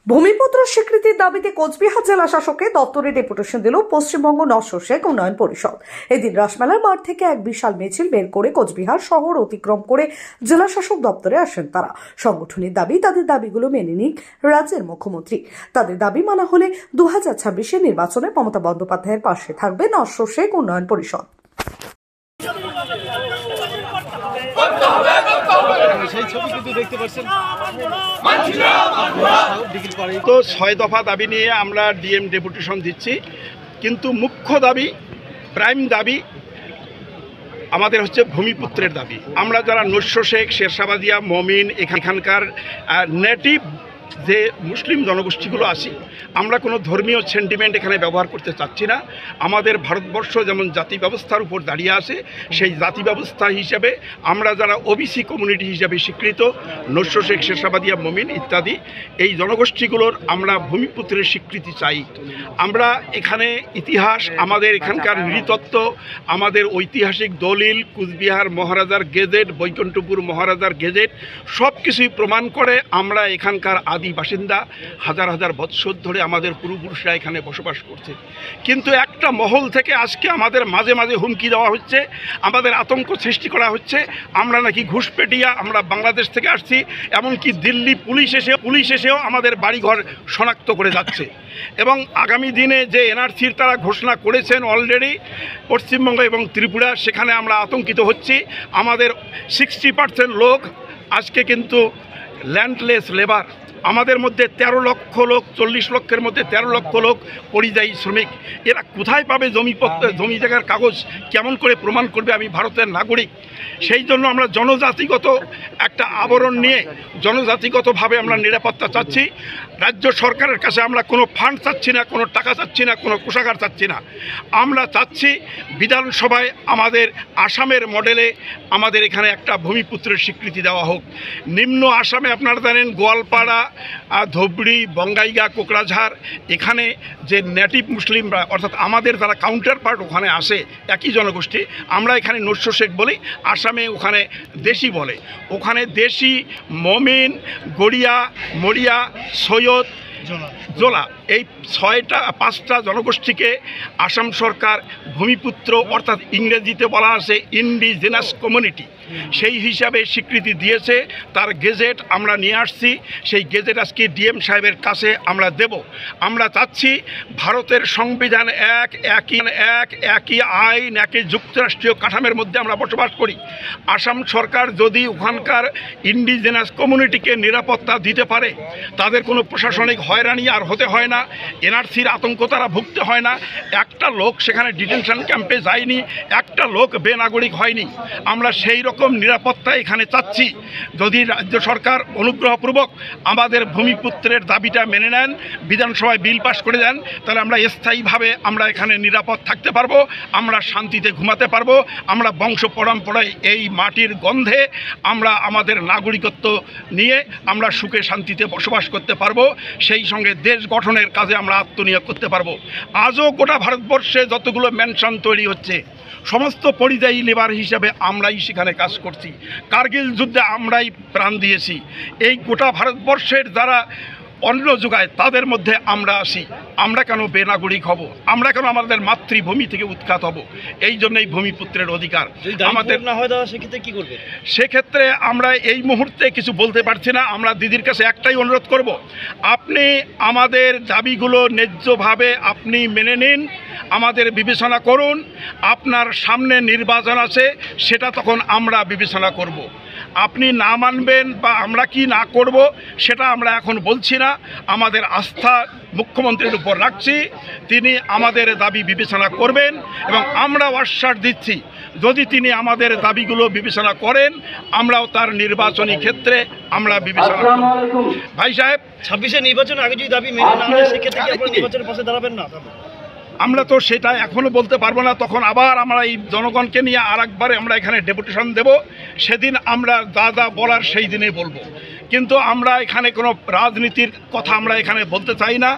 ভূমিপুত্র স্বীকৃতির দাবিতে কোচবিহার জেলা শাসকের দপ্তরে ডেপুটেশন দিল পশ্চিমবঙ্গ নস্য শেখ উন্নয়ন পরিষদ। এদিন রাসমেলার মাঠ থেকে এক বিশাল মিছিল বের করে কোচবিহার শহর অতিক্রম করে জেলা শাসক দপ্তরে আসেন তারা। সংগঠনের দাবি, তাদের দাবিগুলো মেনে নিক রাজ্যের মুখ্যমন্ত্রী। তাদের দাবি মানা হলে 2026 নির্বাচনে মমতা বন্দ্যোপাধ্যায়ের পাশে থাকবে নস্য শেখ উন্নয়ন পরিষদ। তো 6 দফা দাবি নিয়ে আমরা ডিএম ডেপুটেশন দিচ্ছি, কিন্তু মুখ্য দাবি, প্রাইম দাবি আমাদের হচ্ছে ভূমিপুত্রের দাবি। আমরা যারা নস্য শেখ, শেরশাবাদিয়া, মমিন, এখানকার নেটিভ যে মুসলিম জনগোষ্ঠীগুলো আছি, আমরা কোনো ধর্মীয় সেন্টিমেন্ট এখানে ব্যবহার করতে চাচ্ছি না। আমাদের ভারতবর্ষ যেমন জাতি ব্যবস্থার উপর দাঁড়িয়ে আছে, সেই জাতি ব্যবস্থা হিসাবে আমরা যারা ওবিসি কমিউনিটি হিসাবে স্বীকৃত, নস্য শেখ, শেরশাবাদিয়া, মমিন ইত্যাদি এই জনগোষ্ঠীগুলোর আমরা ভূমিপুত্রের স্বীকৃতি চাই। আমরা এখানে ইতিহাস, আমাদের এখানকার নৃতত্ত্ব, আমাদের ঐতিহাসিক দলিল, কুচবিহার মহারাজার গেজেট, বৈকুণ্ঠপুর মহারাজার গেজেট সব কিছুই প্রমাণ করে আমরা এখানকার আদি বাসিন্দা। হাজার হাজার বৎসর ধরে আমাদের পূর্বপুরুষরা এখানে বসবাস করছে, কিন্তু একটা মহল থেকে আজকে আমাদের মাঝে মাঝে হুমকি দেওয়া হচ্ছে, আমাদের আতঙ্ক সৃষ্টি করা হচ্ছে। আমরা নাকি ঘুষপেটিয়া, আমরা বাংলাদেশ থেকে আসছি, এমনকি দিল্লি পুলিশ এসেও আমাদের বাড়িঘর শনাক্ত করে যাচ্ছে। এবং আগামী দিনে যে এনআরসির তারা ঘোষণা করেছেন অলরেডি পশ্চিমবঙ্গ এবং ত্রিপুরা, সেখানে আমরা আতঙ্কিত হচ্ছি। আমাদের 60% লোক আজকে কিন্তু ল্যান্ডলেস লেবার। আমাদের মধ্যে 13 লক্ষ লোক, 40 লক্ষের মধ্যে 13 লক্ষ লোক পরিযায়ী শ্রমিক। এরা কোথায় পাবে জমি জায়গার কাগজ? কেমন করে প্রমাণ করবে আমি ভারতের নাগরিক? সেই জন্য আমরা জনজাতিগত একটা আবরণ নিয়ে জনজাতিগতভাবে আমরা নিরাপত্তা চাচ্ছি। রাজ্য সরকারের কাছে আমরা কোনো ফান্ড চাচ্ছি না, কোনো টাকা চাচ্ছি না, কোনো কোষাগার চাচ্ছি না। আমরা চাচ্ছি বিধানসভায় আমাদের আসামের মডেলে আমাদের এখানে একটা ভূমিপুত্রের স্বীকৃতি দেওয়া হোক। নিম্ন আসামে আপনারা জানেন গোয়ালপাড়া, ধুবড়ি, বঙ্গাইগাঁ, কোকরাঝাড়, এখানে যে নেটিভ মুসলিমরা অর্থাৎ আমাদের যারা কাউন্টার পার্ট ওখানে আসে, একই জনগোষ্ঠী, আমরা এখানে নস্য শেখ বলি, আসামে ওখানে দেশি বলে। ওখানে দেশি, মমিন, গড়িয়া, মরিয়া, সৈয়দ, জোলা, এই 5টা জনগোষ্ঠীকে আসাম সরকার ভূমিপুত্র অর্থাৎ ইংরেজিতে বলা আছে ইন্ডিজেনাস কমিউনিটি, সেই হিসাবে স্বীকৃতি দিয়েছে। তার গেজেট আমরা নিয়ে আসছি, সেই গেজেট আজকে ডিএম সাহেবের কাছে আমরা দেব। আমরা চাচ্ছি ভারতের সংবিধান একই আইন, একই যুক্তরাষ্ট্রীয় কাঠামোর মধ্যে আমরা বসবাস করি। আসাম সরকার যদি ওখানকার ইন্ডিজেনাস কমিউনিটিকে নিরাপত্তা দিতে পারে, তাদের কোনো প্রশাসনিক হয়রানি আর হতে হয় না, এনআরসির আতঙ্ক তারা ভুগতে হয় না, একটা লোক সেখানে ডিটেনশন ক্যাম্পে যায়নি, একটা লোক বেনাগরিক হয়নি। আমরা সেই রকম নিরাপত্তা এখানে চাচ্ছি। যদি রাজ্য সরকার অনুগ্রহপূর্বক আমাদের ভূমিপুত্রের দাবিটা মেনে নেন, বিধানসভায় বিল পাস করে দেন, তাহলে আমরা স্থায়ীভাবে আমরা এখানে নিরাপদ থাকতে পারবো, আমরা শান্তিতে ঘুমাতে পারবো, আমরা বংশ পরম্পরায় এই মাটির গন্ধে আমরা আমাদের নাগরিকত্ব নিয়ে আমরা সুখে শান্তিতে বসবাস করতে পারবো। সেই সঙ্গে দেশ গঠনের কাজে আমরা আত্মনিয়োগ করতে পারবো। আজও গোটা ভারতবর্ষে যতগুলো ম্যানশন তৈরি হচ্ছে, সমস্ত পরিযায়ী লেবার হিসাবে আমরাই সেখানে কাজ করছি। কার্গিল যুদ্ধে আমরাই প্রাণ দিয়েছি। এই গোটা ভারতবর্ষের যারা অন্ন যোগায় তাদের মধ্যে আমরা আসি। আমরা কেন বেনাগরিক হব? আমরা কেন আমাদের মাতৃভূমি থেকে উৎখাত হব? এই জন্যই ভূমিপুত্রের অধিকার আমাদের না হয়। সেক্ষেত্রে কী করবে? সেক্ষেত্রে আমরা এই মুহূর্তে কিছু বলতে পারছি না। আমরা দিদির কাছে একটাই অনুরোধ করব, আপনি আমাদের দাবিগুলো ন্যায্যভাবে আপনি মেনে নিন, আমাদের বিবেচনা করুন। আপনার সামনে নির্বাচন আছে, সেটা তখন আমরা বিবেচনা করব। আপনি না মানবেন বা আমরা কি না করব সেটা আমরা এখন বলছি না। আমাদের আস্থা মুখ্যমন্ত্রীর উপর রাখছি, তিনি আমাদের দাবি বিবেচনা করবেন এবং আমরাও আশ্বাস দিচ্ছি যদি তিনি আমাদের দাবিগুলো বিবেচনা করেন, আমরাও তার নির্বাচনী ক্ষেত্রে আমরা বিবেচনা করব। ভাই সাহেব, 26-এ নির্বাচনের আগে যদি দাবি মেনে না হয়, সেক্ষেত্রে কি আপনারা নির্বাচনের পাশে দাঁড়াবেন না? আমরা তো সেটা এখনও বলতে পারবো না। তখন আবার আমরা এই জনগণকে নিয়ে আরেকবারে আমরা এখানে ডেপুটেশন দেব। সেদিন আমরা যা বলার সেই দিনেই বলবো। কিন্তু আমরা এখানে কোনো রাজনীতির কথা আমরা এখানে বলতে চাই না।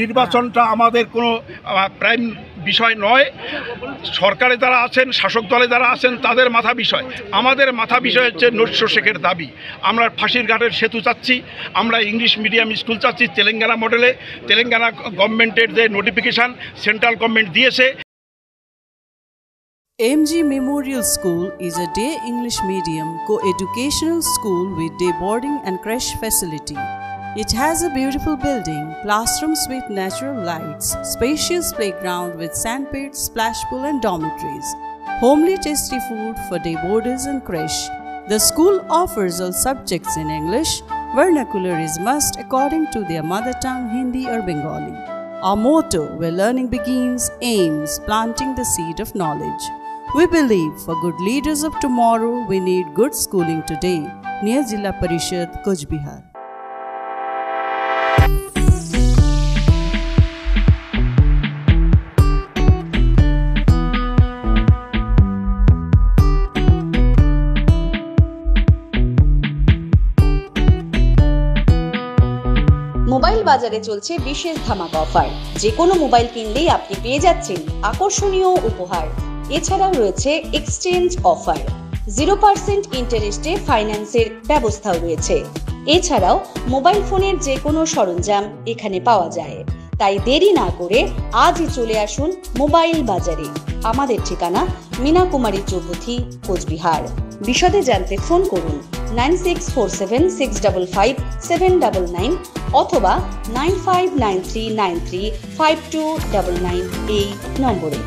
নির্বাচনটা আমাদের কোনো প্রাইম বিষয় নয়। সরকারে যারা আছেন, শাসক দলে যারা আছেন, তাদের মাথা বিষয়। আমাদের মাথা বিষয় হচ্ছে নৈশ শেখের দাবি। আমরা ফাঁসির ঘাটের সেতু চাচ্ছি, আমরা ইংলিশ মিডিয়াম স্কুল চাচ্ছি তেলেঙ্গানা মডেলে। তেলেঙ্গানা গভর্নমেন্টের যে নোটিফিকেশান সেন্ট্রাল গভর্নমেন্ট দিয়েছে। MG Memorial School is a day English medium co-educational school with day boarding and creche facility. It has a beautiful building, classrooms with natural lights, spacious playground with sandpit, splash pool and dormitories, homely tasty food for day boarders and creche. The school offers all subjects in English. Vernacular is must according to their mother tongue Hindi or Bengali. Our motto, where learning begins, aims planting the seed of knowledge. We believe for good leaders of tomorrow, we need good schooling today. Near Jilla Parishad, Coach Bihar. Mobile বাজারে চলছে বিশেষ ধামাকা offer. যে কোনো mobile কিনলেই আপনি পেয়ে যাচ্ছেন আকর্ষণীয় উপহার। এছাড়াও রয়েছে এক্সচেঞ্জ অফার, 0% ইন্টারেস্টে ফাইন্যান্সের ব্যবস্থাও রয়েছে। এছাড়াও মোবাইল ফোনের যে কোনো সরঞ্জাম এখানে পাওয়া যায়। তাই দেরি না করে আজই চলে আসুন মোবাইল বাজারে। আমাদের ঠিকানা মীনা কুমারী চৌপথি, কোচবিহার। বিশদে জানতে ফোন করুন 9647655799 অথবা 9593935299 এই নম্বরে।